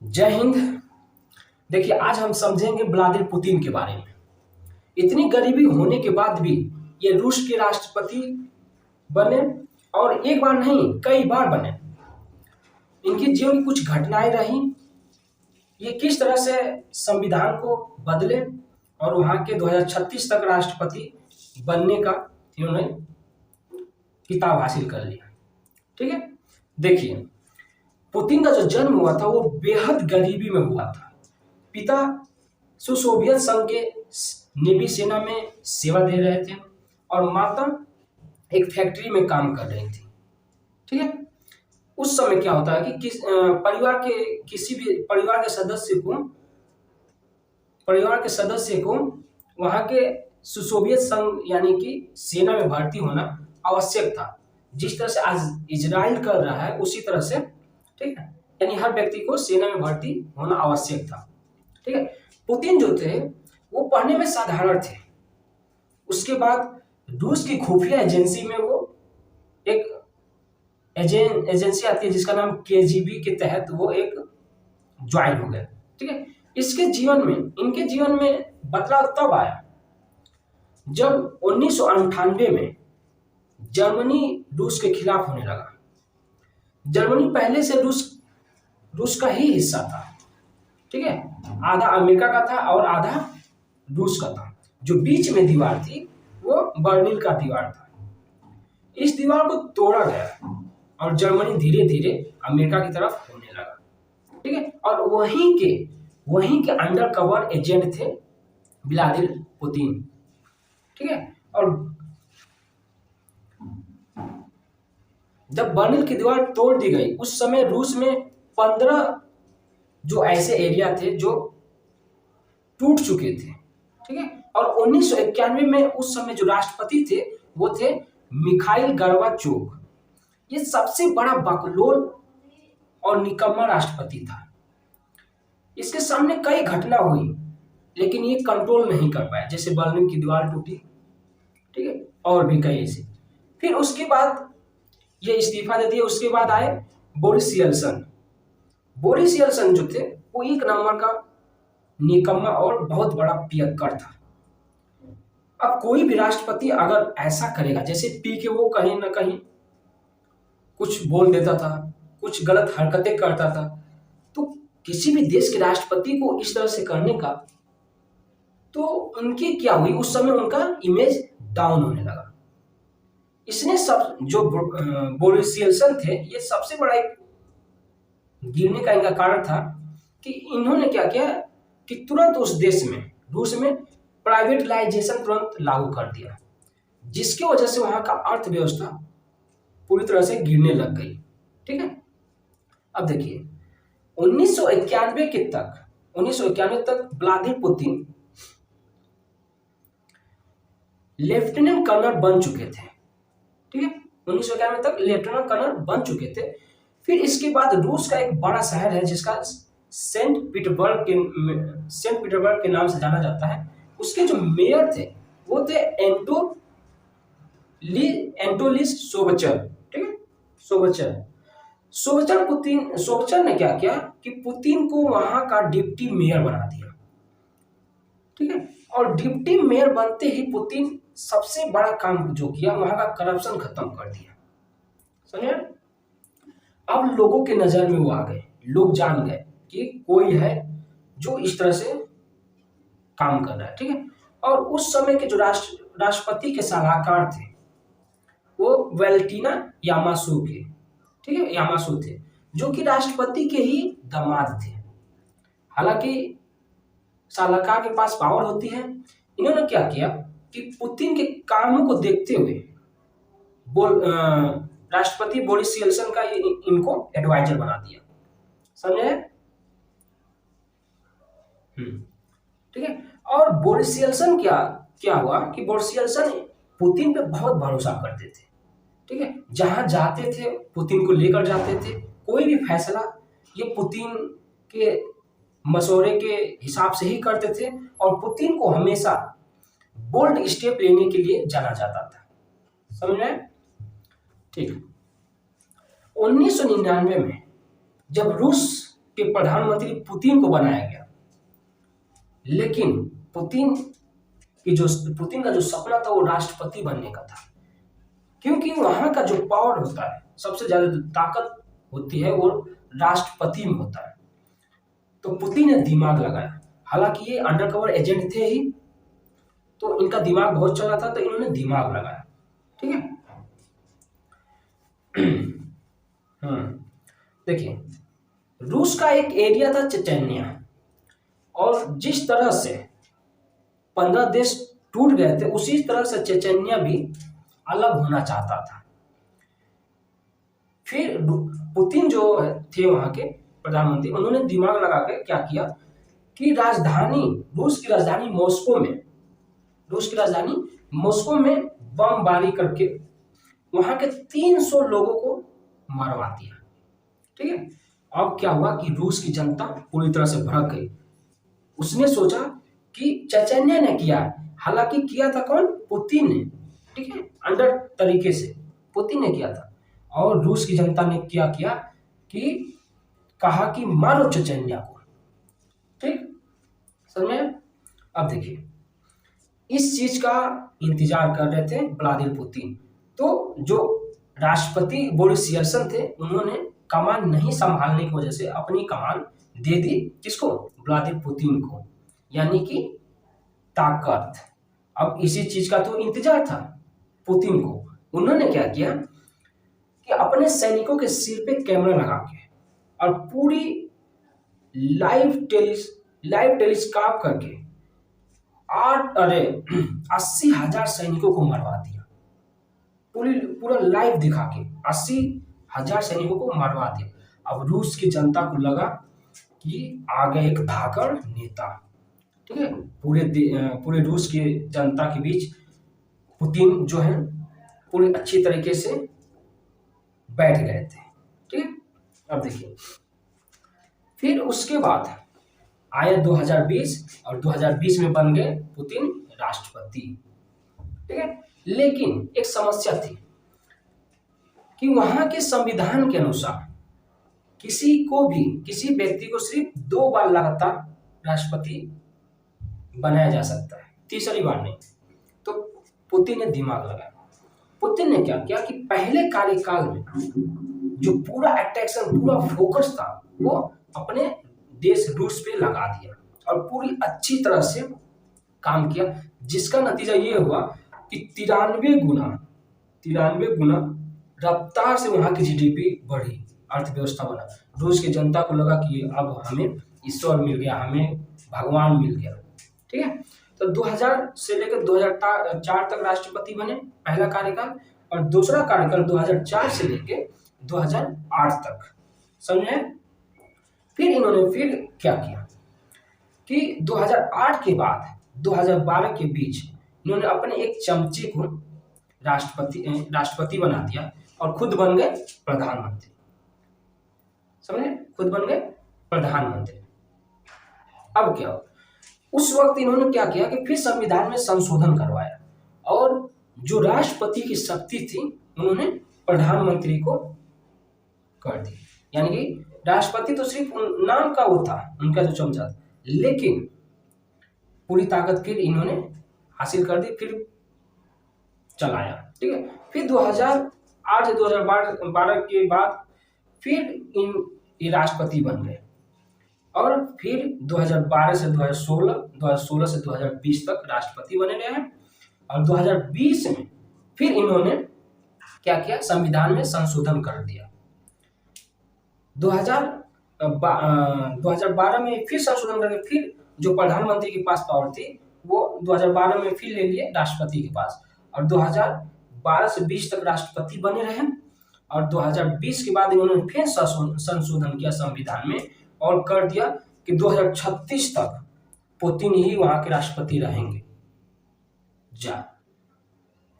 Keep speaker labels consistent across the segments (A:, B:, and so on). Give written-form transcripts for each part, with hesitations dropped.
A: जय हिंद। देखिए, आज हम समझेंगे व्लादिमीर पुतिन के बारे में। इतनी गरीबी होने के बाद भी ये रूस के राष्ट्रपति बने, और एक बार नहीं कई बार बने। इनके जीवन की कुछ घटनाएं रही, ये किस तरह से संविधान को बदले और वहां के 2036 तक राष्ट्रपति बनने का इन्होंने किताब हासिल कर लिया। ठीक है, देखिए, पुतिन का जो जन्म हुआ था वो बेहद गरीबी में हुआ था। पिता सोवियत संघ के नेवी सेना में सेवा दे रहे थे और माता एक फैक्ट्री में काम कर रही थी। ठीक है, उस समय क्या होता है कि परिवार के किसी भी परिवार के सदस्य को वहां के सोवियत संघ यानी कि सेना में भर्ती होना आवश्यक था। जिस तरह से आज इजराइल कर रहा है उसी तरह से, ठीक है, यानी हर व्यक्ति को सेना में भर्ती होना आवश्यक था। ठीक है, पुतिन जो थे वो पढ़ने में साधारण थे। उसके बाद रूस की खुफिया एजेंसी में वो एक एजेंसी आती है जिसका नाम केजीबी के तहत वो एक ज्वाइन हो गए। ठीक है, इनके जीवन में बदलाव तब आया जब 1998 में जर्मनी रूस के खिलाफ होने लगा। जर्मनी पहले से रूस का ही हिस्सा था। ठीक है, आधा अमेरिका का था और आधा रूस का था। जो बीच में दीवार थी वो बर्लिन का दीवार था। इस दीवार को तोड़ा गया और जर्मनी धीरे धीरे अमेरिका की तरफ होने लगा। ठीक है, और वहीं के अंडर कवर एजेंट थे व्लादिमीर पुतिन। ठीक है, और जब बर्लिन की दीवार तोड़ दी गई उस समय रूस में 15 जो ऐसे एरिया थे जो टूट चुके थे। ठीक है, और 1991 में उस समय जो राष्ट्रपति थे वो थे मिखाइल गोर्बाचोव। ये सबसे बड़ा बकलोल और निकम्मा राष्ट्रपति था। इसके सामने कई घटना हुई लेकिन ये कंट्रोल नहीं कर पाया, जैसे बर्लिन की दीवार टूटी। ठीक है, और भी कई ऐसे। फिर उसके बाद ये इस्तीफा दे दिया। उसके बाद आए बोरिस येल्सिन। बोरिस येल्सिन जो थे वो एक नंबर का निकम्मा और बहुत बड़ा पियक्कड़ था। अब कोई भी राष्ट्रपति अगर ऐसा करेगा, जैसे पी के वो कहीं ना कहीं कुछ बोल देता था, कुछ गलत हरकतें करता था, तो किसी भी देश के राष्ट्रपति को इस तरह से करने का, तो उनकी क्या हुई, उस समय उनका इमेज डाउन होने लगा। इसने सब जो बोरिस येल्सिन थे, ये सबसे बड़ा एक गिरने का इनका कारण था कि इन्होंने क्या किया कि तुरंत उस देश में, रूस में प्राइवेटाइजेशन तुरंत लागू कर दिया, जिसकी वजह से वहां का अर्थव्यवस्था पूरी तरह से गिरने लग गई। ठीक है, अब देखिए 1991 तक व्लादिमीर पुतिन लेफ्टिनेंट कर्नल बन चुके थे। ठीक है, 1991 तक लेफ्टिनेंट कर्नल बन चुके थे। फिर इसके बाद रूस का एक बड़ा शहर है जिसका सेंट पीटर्सबर्ग के नाम से जाना जाता है। उसके जो मेयर थे वो थे एंटोलिस सोबचर। ठीक है, सोबचर ने क्या किया कि पुतिन को वहां का डिप्टी मेयर बना दिया। ठीक है, और डिप्टी मेयर बनते ही पुतिन सबसे बड़ा काम जो किया, वहां का करप्शन खत्म कर दिया। समझे? अब लोगों के नजर में वो आ गए, लोग जान गए कि कोई है जो इस तरह से काम कर रहा है। ठीक है, और उस समय के जो राष्ट्रपति के सलाहकार थे वो वैलेंटिना यामासू के, ठीक है, यामासू थे, जो कि राष्ट्रपति के ही दामाद थे। हालांकि सलाहकार के पास पावर होती है। इन्होंने क्या किया कि पुतिन के कामों को देखते हुए राष्ट्रपति बोरिस येल्सिन का इनको एडवाइजर बना दिया। समझे? ठीक है, और बोरिस येल्सिन क्या हुआ कि बोरिस येल्सिन पुतिन पे बहुत भरोसा करते थे। ठीक है, जहां जाते थे पुतिन को लेकर जाते थे। कोई भी फैसला ये पुतिन के मशवरे के हिसाब से ही करते थे और पुतिन को हमेशा बोल्ड स्टेप लेने के लिए जाना जाता था। समझ रहे हैं? ठीक। 1999 में जब रूस के प्रधानमंत्री पुतिन को बनाया गया, लेकिन पुतिन का जो सपना था वो राष्ट्रपति बनने का था, क्योंकि वहां का जो पावर होता है, सबसे ज्यादा जो ताकत होती है वो राष्ट्रपति में होता है। तो पुतिन ने दिमाग लगाया, हालांकि ये अंडरकवर एजेंट थे ही, तो इनका दिमाग बहुत चला था, तो इन्होंने दिमाग लगाया। ठीक है। देखिए, रूस का एक एरिया था चेचन्या, और जिस तरह से 15 देश टूट गए थे, उसी तरह से चेचन्या भी अलग होना चाहता था। फिर पुतिन जो थे वहां के प्रधानमंत्री, उन्होंने दिमाग लगा के क्या किया कि रूस की राजधानी मॉस्को में बमबारी करके वहां के 300 लोगों को मरवा दिया। ठीक है। अब क्या हुआ कि रूस की जनता पूरी तरह से भड़क गई। उसने सोचा कि चेचन्या ने किया, हालांकि किया था कौन? पुतिन ने। ठीक है, अंडर तरीके से पुतिन ने किया था। और रूस की जनता ने क्या किया कि कहा कि मारो चेचन्या को। ठीक, समझ में? अब देखिए, इस चीज का इंतजार कर रहे थे व्लादिमीर पुतिन। तो जो राष्ट्रपति बोरिस येल्सिन थे, उन्होंने कमान नहीं संभालने की वजह से अपनी कमान दे दी किसको? व्लादिमीर पुतिन को, यानी कि ताकत। अब इसी चीज का तो इंतजार था पुतिन को। उन्होंने क्या किया कि अपने सैनिकों के सिर पे कैमरा लगा के और पूरी लाइव टेलीस्कोप करके 80,000 सैनिकों को मरवा दिया। पूरा लाइव दिखा के 80,000 सैनिकों को मरवा दिया। अब रूस की जनता को लगा कि आ गया एक धाकड़ नेता। ठीक है, पूरे रूस की जनता के बीच पुतिन जो है पूरी अच्छी तरीके से बैठ गए थे। ठीक है। अब देखिए, फिर उसके बाद आया 2020 और 2020 में बन गए पुतिन राष्ट्रपति। ठीक है, लेकिन एक समस्या थी कि वहां के संविधान के अनुसार किसी व्यक्ति को सिर्फ 2 बार लगातार राष्ट्रपति बनाया जा सकता है, तीसरी बार नहीं। तो पुतिन ने दिमाग लगाया। पुतिन ने क्या किया कि पहले कार्यकाल में जो पूरा अट्रैक्शन, पूरा फोकस था, वो अपने देश रूस पे लगा दिया और पूरी अच्छी तरह से काम किया, जिसका नतीजा ये हुआ कि 93 गुना रफ्तार से वहां की जीडीपी बढ़ी, अर्थव्यवस्था बना। रूस की जनता को लगा कि अब हमें ईश्वर मिल गया, हमें भगवान मिल गया। ठीक है। तो 2000 से लेकर 2004 तक राष्ट्रपति बने, पहला कार्यकाल, और दूसरा कार्यकाल 2004 से लेकर 2008 तक। समझे? फिर इन्होंने क्या किया कि 2008 के बाद 2012 के बीच इन्होंने अपने एक चमचे को राष्ट्रपति बना दिया और खुद बन गए प्रधानमंत्री। समझे? खुद बन गए प्रधानमंत्री। अब क्या हो, उस वक्त इन्होंने क्या किया कि फिर संविधान में संशोधन करवाया और जो राष्ट्रपति की शक्ति थी उन्होंने प्रधानमंत्री को कर दी। यानी कि राष्ट्रपति तो सिर्फ नाम का वो था, उनका जो चमचा था, लेकिन पूरी ताकत फिर इन्होंने हासिल कर दी, फिर चलाया। ठीक है। फिर 2008 से 2012 के बाद फिर ये राष्ट्रपति बन गए और फिर 2012 से 2016 से 2020 तक राष्ट्रपति बने रहे हैं। और 2020 में फिर इन्होंने क्या किया, संविधान में संशोधन कर दिया। 2012 में फिर संशोधन करके फिर जो प्रधानमंत्री के पास पावर थी वो 2012 में फिर ले लिए राष्ट्रपति के पास, और 2012 से 20 तक राष्ट्रपति बने रहे। और 2020 के बाद इन्होंने फिर संशोधन किया संविधान में और कर दिया कि 2036 तक पुतिन ही वहां के राष्ट्रपति रहेंगे।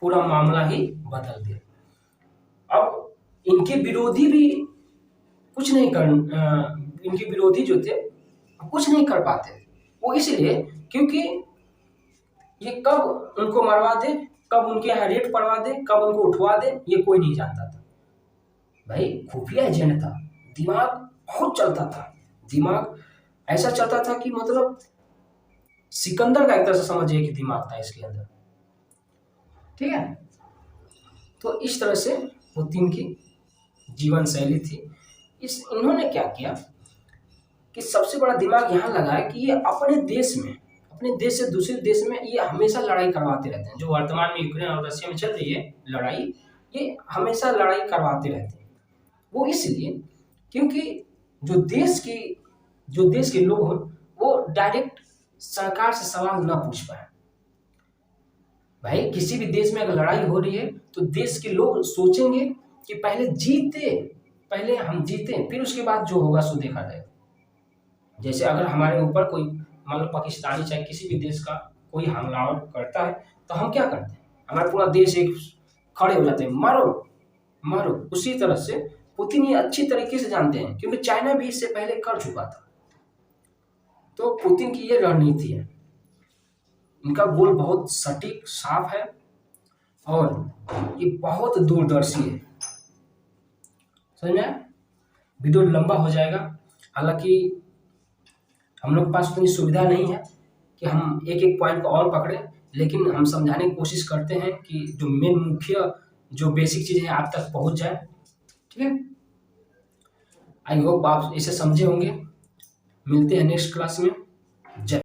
A: पूरा मामला ही बदल दिया। अब इनके विरोधी भी इनके विरोधी जो थे कुछ नहीं कर पाते। वो इसलिए क्योंकि ये कब उनको मरवा दे, कब उनके यहाँ रेड पड़वा दे, कब उनको उठवा दे, ये कोई नहीं जानता था। भाई खुफिया एजेंट था, दिमाग बहुत चलता था, दिमाग ऐसा चलता था कि मतलब सिकंदर का एक तरह से समझिए कि दिमाग था इसके अंदर, ठीक है। तो इस तरह से पुतिन की जीवन शैली थी। इन्होंने क्या किया कि सबसे बड़ा दिमाग यहाँ लगाया कि ये अपने देश से दूसरे देश में ये हमेशा लड़ाई करवाते रहते हैं। जो वर्तमान में यूक्रेन और रशिया में चल रही है लड़ाई, ये हमेशा लड़ाई करवाते रहते हैं। वो इसलिए क्योंकि जो देश के लोग हों वो डायरेक्ट सरकार से सवाल ना पूछ पाए। भाई किसी भी देश में अगर लड़ाई हो रही है तो देश के लोग सोचेंगे कि पहले हम जीते, फिर उसके बाद जो होगा सो देखा जाएगा। जैसे अगर हमारे ऊपर कोई मान लो पाकिस्तानी चाहे किसी भी देश का कोई हमलावर करता है तो हम क्या करते हैं, हमारा पूरा देश एक खड़े हो जाते हैं, मारो मारो। उसी तरह से पुतिन ये अच्छी तरीके से जानते हैं क्योंकि चाइना भी इससे पहले कर चुका था। तो पुतिन की ये रणनीति है, इनका गोल बहुत सटीक साफ है और ये बहुत दूरदर्शी है। समझ में? वीडियो लंबा हो जाएगा, हालांकि हम लोग के पास उतनी सुविधा नहीं है कि हम एक एक पॉइंट को और पकड़ें, लेकिन हम समझाने की कोशिश करते हैं कि जो मेन मुख्य जो बेसिक चीज़ें हैं आप तक पहुंच जाए, ठीक है। आई होप आप इसे समझे होंगे। मिलते हैं नेक्स्ट क्लास में। जय